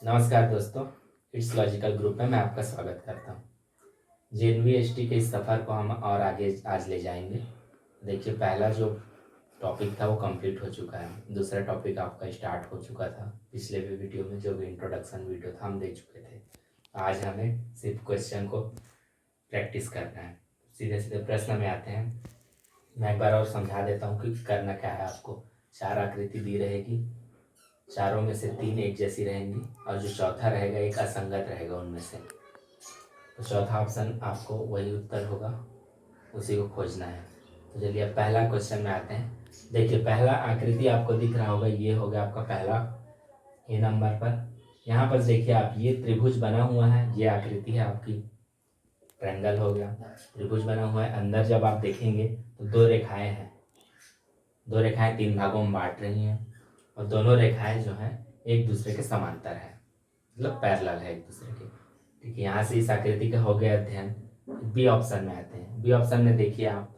नमस्कार दोस्तों, it's logical group में मैं आपका स्वागत करता हूँ। जेएनवीएसटी के इस सफ़र को हम और आगे आज ले जाएंगे। देखिए, पहला जो टॉपिक था वो कंप्लीट हो चुका है। दूसरा टॉपिक आपका स्टार्ट हो चुका था। पिछले भी वीडियो में जो भी इंट्रोडक्शन वीडियो था हम दे चुके थे। आज हमें सिर्फ क्वेश्चन को प्रैक्टिस करना है। सीधे सीधे प्रश्न में आते हैं। मैं एक बार और समझा देता हूँ कि करना क्या है आपको। 4 आकृति दी रहेगी, चारों में से 3 एक जैसी रहेंगी और जो चौथा रहेगा एक असंगत रहेगा उनमें से। तो चौथा ऑप्शन आपको वही उत्तर होगा, उसी को खोजना है। तो चलिए अब पहला क्वेश्चन में आते हैं। देखिए, पहला आकृति आपको दिख रहा होगा, ये हो गया आपका पहला ए नंबर पर। यहाँ पर देखिए आप, ये त्रिभुज बना हुआ है, ये आकृति है आपकी, ट्रायंगल हो गया, त्रिभुज बना हुआ है। अंदर जब आप देखेंगे तो 2 रेखाएं हैं, 2 रेखाएं 3 भागों में बांट रही हैं और दोनों रेखाएं जो हैं एक दूसरे के समांतर है, मतलब पैरेलल है एक दूसरे के। ठीक है, यहाँ से इस आकृति का हो गया अध्ययन। बी ऑप्शन में आते हैं। बी ऑप्शन में देखिए आप,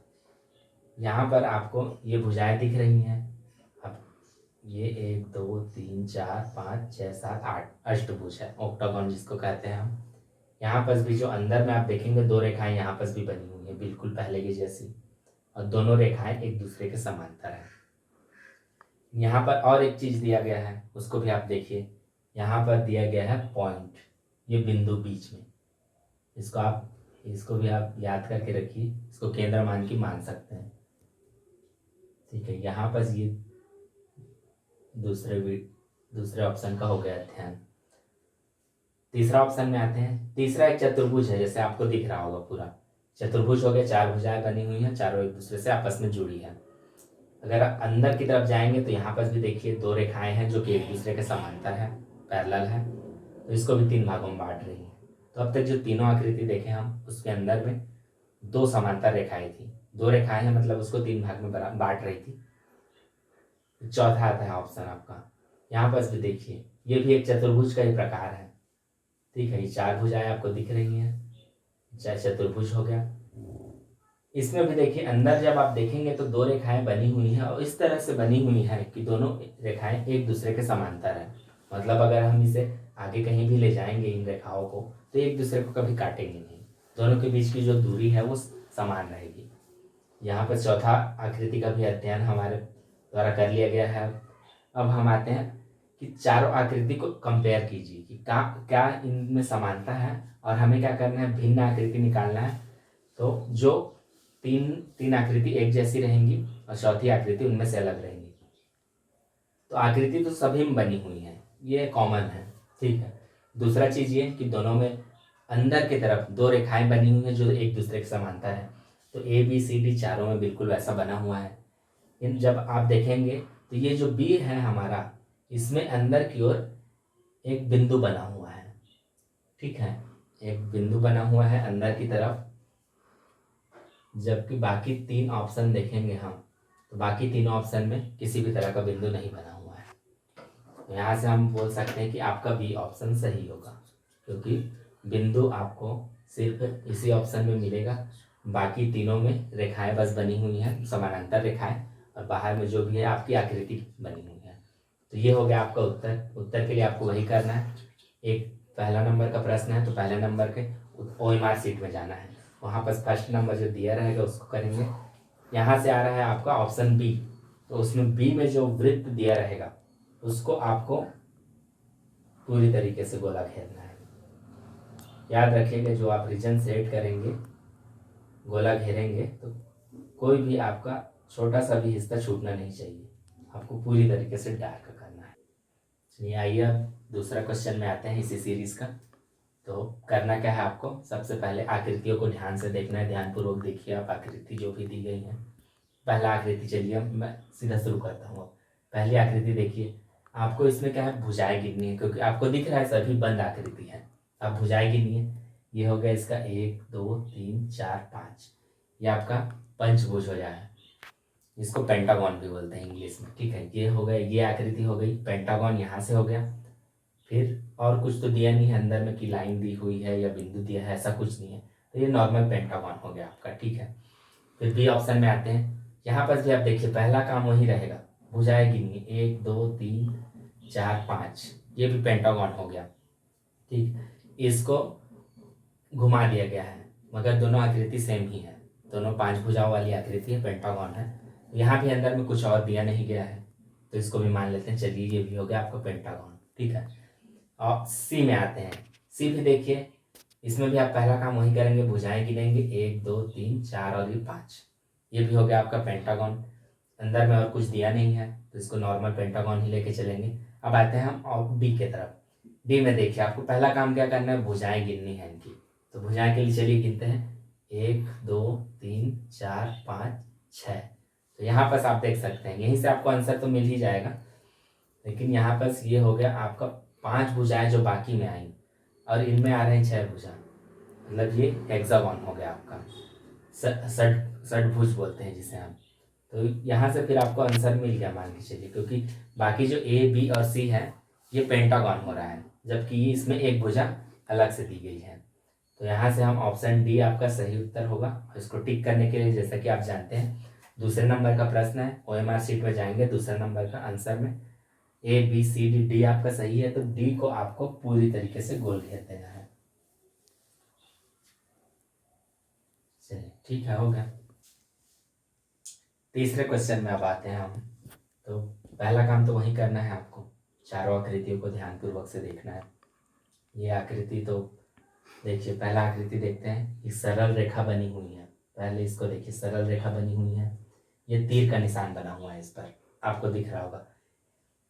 यहाँ पर आपको ये भुजाएं दिख रही हैं। अब ये 1 2 3 4 5 6 7 8 अष्टभुज है, ऑक्टागन जिसको कहते हैं हम। यहाँ पर भी जो अंदर में आप देखेंगे 2 रेखाएं यहाँ पर भी बनी हुई है, बिल्कुल पहले की जैसी, और दोनों रेखाएं एक दूसरे के समांतर है। यहाँ पर और एक चीज दिया गया है, उसको भी आप देखिए। यहाँ पर दिया गया है पॉइंट, ये बिंदु बीच में, इसको भी आप याद करके रखिए, इसको केंद्र मान के मान सकते हैं। ठीक है, यहाँ पर ये दूसरे ऑप्शन का हो गया ध्यान। तीसरा ऑप्शन में आते हैं। तीसरा एक चतुर्भुज है, जैसे आपको दिख रहा होगा पूरा चतुर्भुज हो गया, 4 भुजाएं बनी हुई हैं, चारों एक दूसरे से आपस में जुड़ी है। अगर आप अंदर की तरफ जाएंगे तो यहाँ पर भी देखिए 2 रेखाएं हैं जो कि एक दूसरे के समांतर है, पैरेलल है, तो इसको भी 3 भागों में बांट रही है। तो अब तक जो तीनों आकृति देखे हम, उसके अंदर में 2 समांतर रेखाएं थी, 2 रेखाएं हैं, मतलब उसको 3 भाग में बांट रही थी। चौथा आता है ऑप्शन आपका, यहाँ पर भी देखिए, ये भी एक चतुर्भुज का ही प्रकार है। ठीक है, ये 4 भुजाएं आपको दिख रही हैं, चाहे चतुर्भुज हो गया। इसमें भी देखिए, अंदर जब आप देखेंगे तो 2 रेखाएं बनी हुई हैं और इस तरह से बनी हुई है कि दोनों रेखाएं एक दूसरे के समांतर है। मतलब अगर हम इसे आगे कहीं भी ले जाएंगे इन रेखाओं को, तो एक दूसरे को कभी काटेंगे नहीं, दोनों के बीच की जो दूरी है वो समान रहेगी। यहाँ पर चौथा आकृति का भी अध्ययन हमारे द्वारा कर लिया गया है। अब हम आते हैं कि चारों आकृति को कंपेयर कीजिए कि क्या इनमें समानता है, और हमें क्या करना है, भिन्न आकृति निकालना है। तो जो तीन आकृति एक जैसी रहेंगी और चौथी आकृति उनमें से अलग रहेंगी। तो आकृति तो सभी में बनी हुई है, ये कॉमन है। ठीक है, दूसरा चीज ये कि दोनों में अंदर की तरफ 2 रेखाएं बनी हुई हैं जो एक दूसरे के समांतर है। तो ए बी सी डी चारों में बिल्कुल वैसा बना हुआ है। इन जब आप देखेंगे तो ये जो बी है हमारा, इसमें अंदर की ओर एक बिंदु बना हुआ है। ठीक है, एक बिंदु बना हुआ है अंदर की तरफ, जबकि बाकी 3 ऑप्शन देखेंगे हम तो बाकी 3 ऑप्शन में किसी भी तरह का बिंदु नहीं बना हुआ है। तो यहाँ से हम बोल सकते हैं कि आपका बी ऑप्शन सही होगा, क्योंकि बिंदु आपको सिर्फ इसी ऑप्शन में मिलेगा। बाकी तीनों में रेखाएं बस बनी हुई हैं, समानांतर रेखाएं, और बाहर में जो भी है आपकी आकृति बनी हुई है। तो ये हो गया आपका उत्तर। उत्तर के लिए आपको वही करना है। एक पहला नंबर का प्रश्न है तो पहले नंबर के ओएमआर सीट में जाना है, वहाँ पर फर्स्ट नंबर जो दिया रहेगा उसको करेंगे। यहाँ से आ रहा है आपका ऑप्शन बी, तो उसमें बी में जो वृत्त दिया रहेगा उसको आपको पूरी तरीके से गोला घेरना है। याद रखिएगा, जो आप रीजन सेट करेंगे, गोला घेरेंगे, तो कोई भी आपका छोटा सा भी हिस्सा छूटना नहीं चाहिए, आपको पूरी तरीके से डार्क करना है। चलिए आइए अब दूसरा क्वेश्चन में आते हैं इसी सीरीज का। तो करना क्या है आपको, सबसे पहले आकृतियों को ध्यान से देखना है, ध्यानपूर्वक देखिए आप आकृति जो भी दी गई है। पहला आकृति, चलिए मैं सीधा शुरू करता हूँ। पहली आकृति देखिए, आपको इसमें क्या है, भुजाएं गिननी है, क्योंकि आपको दिख रहा है सभी बंद आकृति है। आप भुजाएं गिनिए। ये हो गया इसका 1 2 3 4 5, ये आपका पंचभुज हो जाए, इसको पेंटागन भी बोलते हैं इंग्लिश में। ठीक है, ये हो गया, ये आकृति हो गई पेंटागन, यहाँ से हो गया। फिर और कुछ तो दिया नहीं है अंदर में कि लाइन दी हुई है या बिंदु दिया है, ऐसा कुछ नहीं है, तो ये नॉर्मल पेंटागन हो गया आपका। ठीक है, फिर बी ऑप्शन में आते हैं। यहाँ पर भी आप देखिए, पहला काम वही रहेगा, भुजाएं गिनिए, 1 2 3 4 5, ये भी पेंटागन हो गया। ठीक, इसको घुमा दिया गया है मगर दोनों आकृति सेम ही है, दोनों 5 भुजाओं वाली आकृति है, पेंटागन है। यहाँ भी अंदर में कुछ और दिया नहीं गया है तो इसको भी मान लेते हैं। चलिए ये भी हो गया आपका पेंटागन। ठीक है, और सी में आते हैं। सी भी देखिए, इसमें भी आप पहला काम वही करेंगे, भुजाएं गिनेंगे 1 2 3 4 और ये 5। ये भी हो गया आपका पेंटागन। अंदर में और कुछ दिया नहीं है तो इसको नॉर्मल पेंटागन ही लेके चलेंगे। अब आते हैं हम और डी के तरफ। डी में देखिए, आपको पहला काम क्या करना है, भुजाएं गिननी है इनकी। तो भुजाएं के लिए चलिए गिनते हैं, 1 2 3 4 5 6। तो यहाँ पर आप देख सकते हैं, यहीं से आपको आंसर तो मिल ही जाएगा, लेकिन यहाँ पर ये हो गया आपका 5 भुजाएं जो बाकी में आई और इनमें आ रहे हैं 6 भुजा, मतलब ये हेक्सागन हो गया आपका, षटभुज बोलते हैं जिसे हम। तो यहाँ से फिर आपको आंसर मिल गया मान के चलिए, क्योंकि बाकी जो ए बी और सी है ये पेंटागन हो रहा है, जबकि ये इसमें एक भुजा अलग से दी गई है। तो यहाँ से हम ऑप्शन डी आपका सही उत्तर होगा। इसको टिक करने के लिए जैसा कि आप जानते हैं दूसरे नंबर का प्रश्न है, OMR शीट में जाएंगे दूसरे नंबर का आंसर में A B C D D आपका सही है, तो डी को आपको पूरी तरीके से गोल घेर देना है। चलिए ठीक है, हो गया। तीसरे क्वेश्चन में अब आते हैं हम। तो पहला काम तो वही करना है आपको, चारों आकृतियों को ध्यानपूर्वक से देखना है। ये आकृति तो देखिए, पहला आकृति देखते हैं, एक सरल रेखा बनी हुई है। पहले इसको देखिए, सरल रेखा बनी हुई है, ये तीर का निशान बना हुआ है, इस पर आपको दिख रहा होगा।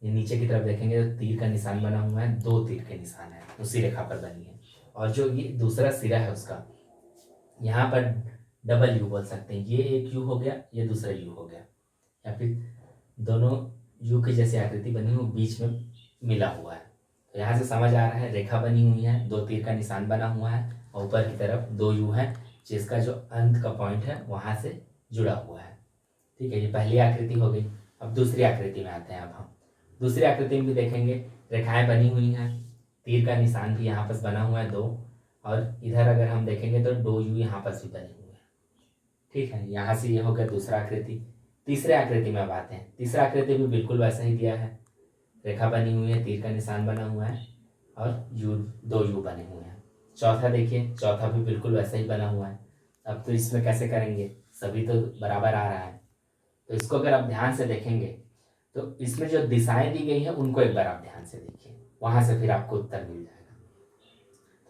ये नीचे की तरफ देखेंगे तो तीर का निशान बना हुआ है, 2 तीर के निशान है, उसी रेखा पर बनी है। और जो ये दूसरा सिरा है उसका, यहाँ पर डबल यू बोल सकते हैं, ये एक यू हो गया, ये दूसरा यू हो गया, या फिर दोनों यू की जैसी आकृति बनी हुई बीच में मिला हुआ है। तो यहाँ से समझ आ रहा है रेखा बनी हुई है, 2 तीर का निशान बना हुआ है और ऊपर की तरफ 2 यू है, जिसका जो अंत का पॉइंट है वहाँ से जुड़ा हुआ है। ठीक है, ये पहली आकृति हो गई। अब दूसरी आकृति में आते हैं। अब हम दूसरी आकृति में भी देखेंगे रेखाएं बनी हुई हैं, तीर का निशान भी यहाँ पर बना हुआ है 2, और इधर अगर हम देखेंगे तो 2 यू यहाँ पर भी बने हुए हैं। ठीक है, यहाँ से ये हो गया दूसरा आकृति। तीसरे आकृति में अब आते हैं। तीसरा आकृति भी बिल्कुल वैसा ही दिया है, रेखा बनी हुई है, तीर का निशान बना हुआ है और यू 2 यू बने हुए हैं। चौथा देखिए, चौथा भी बिल्कुल वैसा ही बना हुआ है। अब तो इसमें कैसे करेंगे, सभी तो बराबर आ रहा है, तो इसको अगर आप ध्यान से देखेंगे तो इसमें जो दिशाएं दी गई हैं उनको एक बार आप ध्यान से देखिए, वहां से फिर आपको उत्तर मिल जाएगा।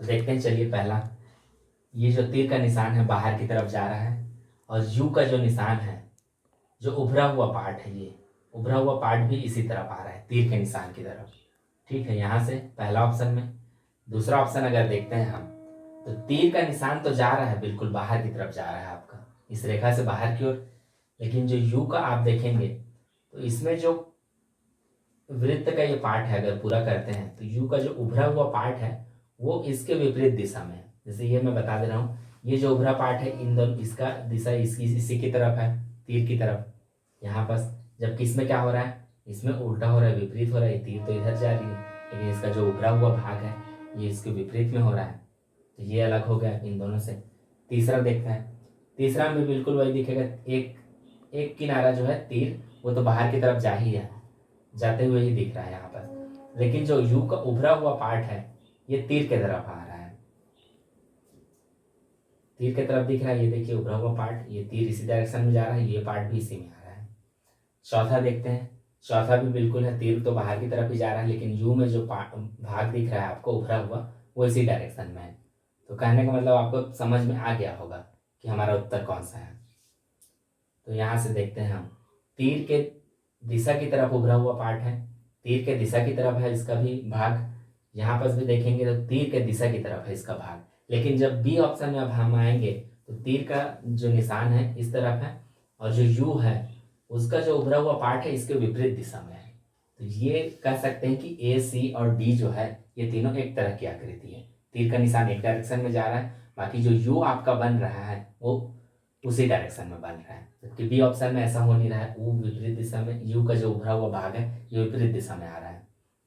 तो देखते हैं, चलिए पहला, ये जो तीर का निशान है बाहर की तरफ जा रहा है, और यू का जो निशान है, जो उभरा हुआ पार्ट है, ये उभरा हुआ पार्ट भी इसी तरफ आ रहा है, तीर के निशान की तरफ। ठीक है, यहाँ से पहला ऑप्शन में। दूसरा ऑप्शन अगर देखते हैं हम, तो तीर का निशान तो जा रहा है बिल्कुल बाहर की तरफ जा रहा है आपका, इस रेखा से बाहर की ओर, लेकिन जो यू का आप देखेंगे तो इसमें जो वृत्त का ये पार्ट है, अगर पूरा करते हैं तो यू का जो उभरा हुआ पार्ट है वो इसके विपरीत दिशा में है। जैसे ये मैं बता दे रहा हूँ, ये जो उभरा पार्ट है इन दोनों, इसका दिशा इसकी इसी की तरफ है, तीर की तरफ यहाँ पर, जबकि इसमें क्या हो रहा है, इसमें उल्टा हो रहा है, विपरीत हो रहा है, तीर तो इधर जा रही है, लेकिन इसका जो उभरा हुआ भाग है ये इसके विपरीत में हो रहा है, तो ये अलग हो गया इन दोनों से। तीसरा देखते हैं, तीसरा में बिल्कुल वही दिखेगा, एक किनारा जो है तीर वो तो बाहर की तरफ जा ही है, जाते हुए ही दिख रहा है यहाँ पर, लेकिन जो यू का उभरा हुआ पार्ट है ये तीर के तरफ आ रहा है, तीर के तरफ दिख रहा है, ये देखिए उभरा हुआ पार्ट, ये तीर इसी डायरेक्शन में जा रहा है, ये पार्ट भी इसी में आ रहा है। चौथा देखते हैं, चौथा भी बिल्कुल है, तीर तो बाहर की तरफ ही जा रहा है, लेकिन यू में जो भाग दिख रहा है आपको उभरा हुआ वो इसी डायरेक्शन में है। तो कहने का मतलब आपको समझ में आ गया होगा कि हमारा उत्तर कौन सा है। तो यहाँ से देखते हैं हम, तीर के दिशा की तरफ उभरा हुआ पार्ट है, तीर के दिशा की तरफ है इसका भी भाग, यहाँ पर भी देखेंगे तो तीर के दिशा की तरफ है इसका भाग, लेकिन जब बी ऑप्शन में अब हम आएंगे तो तीर का जो निशान है इस तरफ है, और जो यू है उसका जो उभरा हुआ पार्ट है इसके विपरीत दिशा में है। तो ये कह सकते हैं कि ए सी और डी जो है ये तीनों एक तरह की आकृति है, तीर का निशान एक डायरेक्शन में जा रहा है, बाकी जो यू आपका बन रहा है वो उसी डायरेक्शन में बन रहा है, जबकि बी ऑप्शन में ऐसा हो नहीं रहा है, वो विपरीत दिशा में, यू का जो उभरा हुआ भाग है ये विपरीत दिशा में आ रहा है।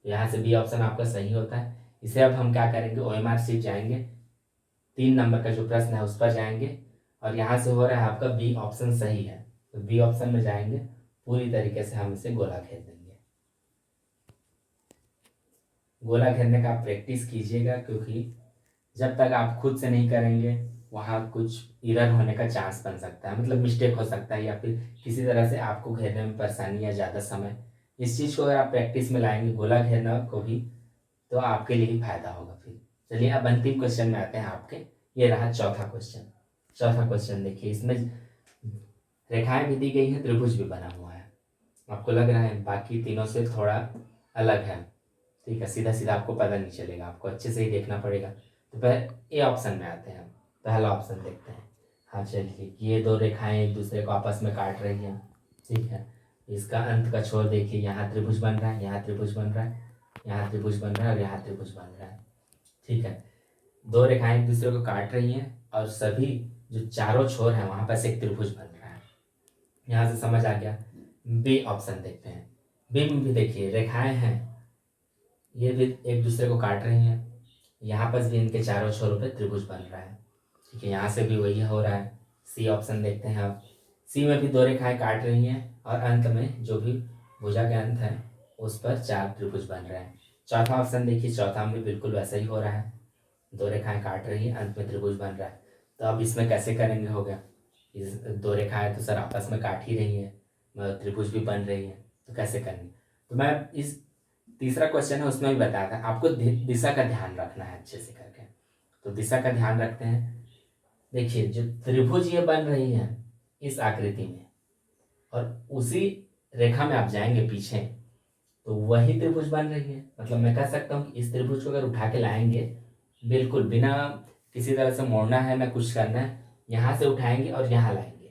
तो यहाँ से बी ऑप्शन आपका सही होता है। इसे अब हम क्या करेंगे, OMR शीट जाएंगे, 3 नंबर का जो प्रश्न है उस पर जाएंगे, और यहाँ से हो रहा है आपका बी ऑप्शन सही है, तो बी ऑप्शन में जाएंगे, पूरी तरीके से हम इसे गोला घेर देंगे। गोला घेरने का आप प्रैक्टिस कीजिएगा, क्योंकि जब तक आप खुद से नहीं करेंगे वहाँ कुछ एरर होने का चांस बन सकता है, मतलब मिस्टेक हो सकता है, या फिर किसी तरह से आपको घेरने में परेशानी या ज़्यादा समय, इस चीज़ को अगर आप प्रैक्टिस में लाएंगे गोला घेरना को भी, तो आपके लिए ही फायदा होगा। फिर चलिए अब अंतिम क्वेश्चन में आते हैं आपके। ये रहा चौथा क्वेश्चन। चौथा क्वेश्चन देखिए, इसमें रेखाएं भी दी गई हैं, त्रिभुज भी बना हुआ है। आपको लग रहा है बाकी तीनों से थोड़ा अलग है, ठीक है, सीधा सीधा आपको पता नहीं चलेगा, आपको अच्छे से ही देखना पड़ेगा। तो पहले ए ऑप्शन में आते हैं, पहला ऑप्शन देखते हैं। हाँ चलिए, ये दो रेखाएं एक दूसरे को आपस में काट रही हैं, ठीक है। इसका अंत का छोर देखिए, यहाँ त्रिभुज बन रहा है, यहाँ त्रिभुज बन रहा है, यहाँ त्रिभुज बन रहा है और यहाँ त्रिभुज बन रहा है, ठीक है। दो रेखाएं एक दूसरे को काट रही हैं और सभी जो चारों छोर हैं वहाँ पर एक त्रिभुज बन रहा है। यहाँ से समझ आ गया। बी ऑप्शन देखते हैं। बी में भी देखिए रेखाएं हैं, ये भी एक दूसरे को काट रही हैं, यहाँ पर भी इनके चारों छोरों पे त्रिभुज बन रहा है, ठीक है। यहाँ से भी वही हो रहा है। सी ऑप्शन देखते हैं अब। सी में भी दो रेखाएं काट रही हैं और अंत में जो भी भुजा के अंत है उस पर चार त्रिभुज बन रहे हैं। चौथा ऑप्शन देखिए, चौथा में बिल्कुल वैसा ही हो रहा है, दो रेखाएं काट रही हैं, अंत में त्रिभुज बन रहा है। तो अब इसमें कैसे करेंगे, हो गया। इस दो रेखाएं तो सर आपस में काट ही रही हैं, त्रिभुज भी बन रही हैं, तो कैसे करेंगे। तो मैं इस तीसरा क्वेश्चन है उसमें भी बताया था आपको दिशा का ध्यान रखना है अच्छे से करके। तो दिशा का ध्यान रखते हैं। देखिए जो त्रिभुज ये बन रही है इस आकृति में, और उसी रेखा में आप जाएंगे पीछे तो वही त्रिभुज बन रही है। मतलब मैं कह सकता हूँ कि इस त्रिभुज को अगर उठा के लाएंगे, बिल्कुल बिना किसी तरह से मोड़ना है ना कुछ करना है, यहाँ से उठाएंगे और यहाँ लाएंगे,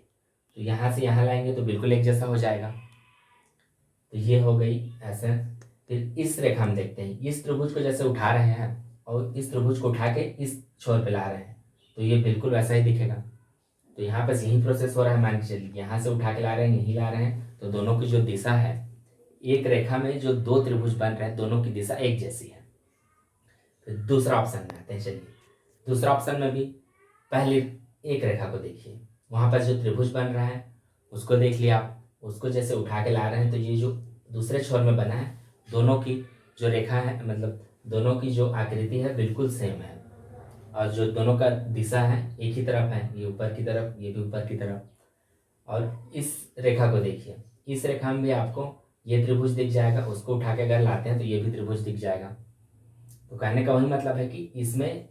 तो यहाँ से यहाँ लाएंगे तो बिल्कुल एक जैसा हो जाएगा। तो ये हो गई ऐसे। फिर इस रेखा में देखते हैं, इस त्रिभुज को जैसे उठा रहे हैं और इस त्रिभुज को उठा के इस छोर पे ला रहे हैं, तो ये बिल्कुल वैसा ही दिखेगा। तो यहाँ पर यही प्रोसेस हो रहा है, मान के चलिए यहाँ से उठा के ला रहे हैं, यहीं ला रहे हैं, तो दोनों की जो दिशा है, एक रेखा में जो दो त्रिभुज बन रहे हैं दोनों की दिशा एक जैसी है। फिर दूसरा ऑप्शन में आते हैं। चलिए दूसरा ऑप्शन में भी पहले एक रेखा को देखिए, वहाँ पर जो त्रिभुज बन रहा है उसको देख लिया आप, उसको जैसे उठा के ला रहे हैं तो ये जो दूसरे छोर में बना है, दोनों की जो रेखा है, मतलब दोनों की जो आकृति है बिल्कुल सेम है, और जो दोनों का दिशा है एक ही तरफ है, ये ऊपर की तरफ, ये भी ऊपर की तरफ। और इस रेखा को देखिए, इस रेखा में भी आपको ये त्रिभुज दिख जाएगा, उसको उठा के अगर लाते हैं तो ये भी त्रिभुज दिख जाएगा। तो कहने का वही मतलब है कि इसमें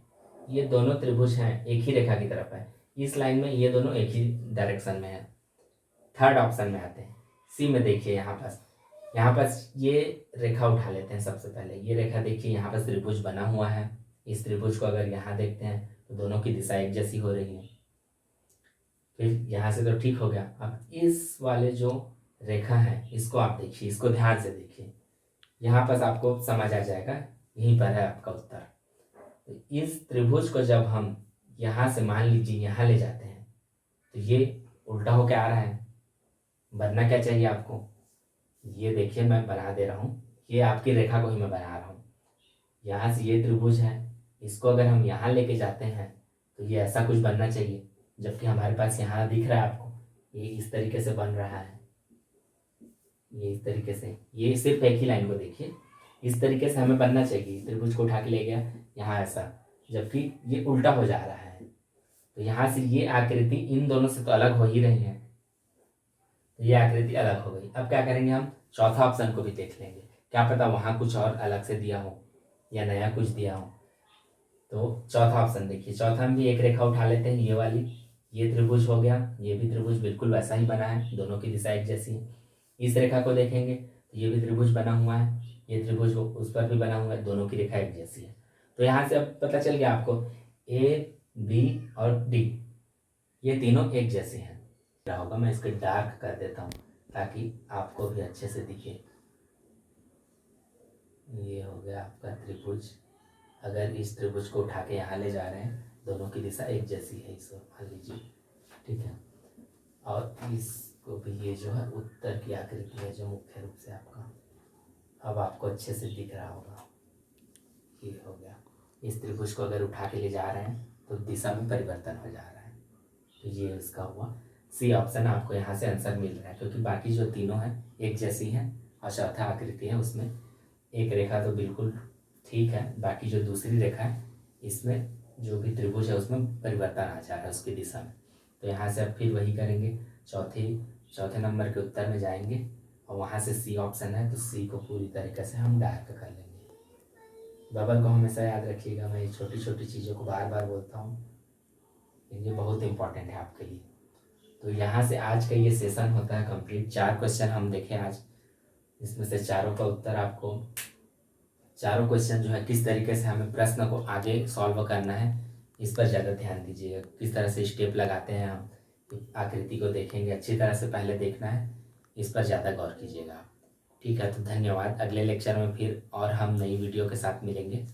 ये दोनों त्रिभुज हैं एक ही रेखा की तरफ है, इस लाइन में ये दोनों एक ही डायरेक्शन में है। थर्ड ऑप्शन में आते हैं। सी में देखिए, यहाँ पर ये रेखा उठा लेते हैं। सबसे पहले ये रेखा देखिए, यहाँ पर त्रिभुज बना हुआ है, इस त्रिभुज को अगर यहाँ देखते हैं तो दोनों की दिशा एक जैसी हो रही है। फिर यहाँ से तो ठीक हो गया। अब इस वाले जो रेखा है इसको आप देखिए, इसको ध्यान से देखिए, यहाँ पर आपको समझ आ जाएगा, यहीं पर है आपका उत्तर। तो इस त्रिभुज को जब हम यहाँ से मान लीजिए यहाँ ले जाते हैं तो ये उल्टा होकर आ रहा है। बनना क्या चाहिए आपको, ये देखिए मैं बना दे रहा हूँ, ये आपकी रेखा को ही मैं बना रहा हूँ। यहाँ से ये त्रिभुज है, इसको अगर हम यहाँ लेके जाते हैं तो ये ऐसा कुछ बनना चाहिए, जबकि हमारे पास यहाँ दिख रहा है आपको ये इस तरीके से बन रहा है, ये इस तरीके से, ये सिर्फ एक ही लाइन को देखिए, इस तरीके से हमें बनना चाहिए। त्रिभुज को उठा के ले गया यहाँ ऐसा, जबकि ये उल्टा हो जा रहा है। तो यहाँ से ये आकृति इन दोनों से तो अलग हो ही रही है, तो ये आकृति अलग हो गई। अब क्या करेंगे, हम चौथा ऑप्शन को भी देख लेंगे, क्या पता वहाँ कुछ और अलग से दिया हो या नया कुछ दिया हो। तो चौथा ऑप्शन देखिए, चौथा में भी एक रेखा उठा लेते हैं, ये वाली, ये त्रिभुज हो गया, ये भी त्रिभुज बिल्कुल वैसा ही बना है, दोनों की दिशा एक जैसी है। इस रेखा को देखेंगे तो ये भी त्रिभुज बना हुआ है, ये त्रिभुज उस पर भी बना हुआ है, दोनों की रेखा एक जैसी है। तो यहाँ से अब पता चल गया आपको ए, बी और डी ये तीनों एक जैसे हैं। क्या होगा, मैं इसको डार्क कर देता हूँ ताकि आपको भी अच्छे से दिखे। ये हो गया आपका त्रिभुज। अगर इस त्रिभुज को उठा के यहाँ ले जा रहे हैं, दोनों की दिशा एक जैसी है, इसको मान लीजिए, ठीक है। और इसको भी, ये जो है उत्तर की आकृति है जो मुख्य रूप से आपका, अब आपको अच्छे से दिख रहा होगा, ये हो गया। इस त्रिभुज को अगर उठा के ले जा रहे हैं तो दिशा में परिवर्तन हो जा रहा है, तो ये इसका हुआ सी ऑप्शन। आपको यहाँ से आंसर मिल रहा है क्योंकि बाकी जो तीनों हैं एक जैसी हैं और चौथा आकृति है उसमें एक रेखा तो बिल्कुल ठीक है। बाकी जो दूसरी रेखा है इसमें जो भी त्रिभुज है उसमें परिवर्तन आ जा रहा है उसकी दिशा में। तो यहाँ से अब फिर वही करेंगे, चौथे नंबर के उत्तर में जाएंगे और वहाँ से सी ऑप्शन है तो सी को पूरी तरीके से हम डार्क कर लेंगे। बबल को हमेशा याद रखिएगा, मैं ये छोटी छोटी चीज़ों को बार बार बोलता हूँ, ये बहुत इंपॉर्टेंट है आपके लिए। तो यहाँ से आज का ये सेशन होता है कंप्लीट। 4 क्वेश्चन हम देखें आज, इसमें से चारों का उत्तर आपको, चारों क्वेश्चन जो है किस तरीके से हमें प्रश्न को आगे सॉल्व करना है इस पर ज़्यादा ध्यान दीजिएगा। किस तरह से स्टेप लगाते हैं हम, आकृति को देखेंगे अच्छी तरह से, पहले देखना है, इस पर ज़्यादा गौर कीजिएगा आप। ठीक है, तो धन्यवाद। अगले लेक्चर में फिर और हम नई वीडियो के साथ मिलेंगे।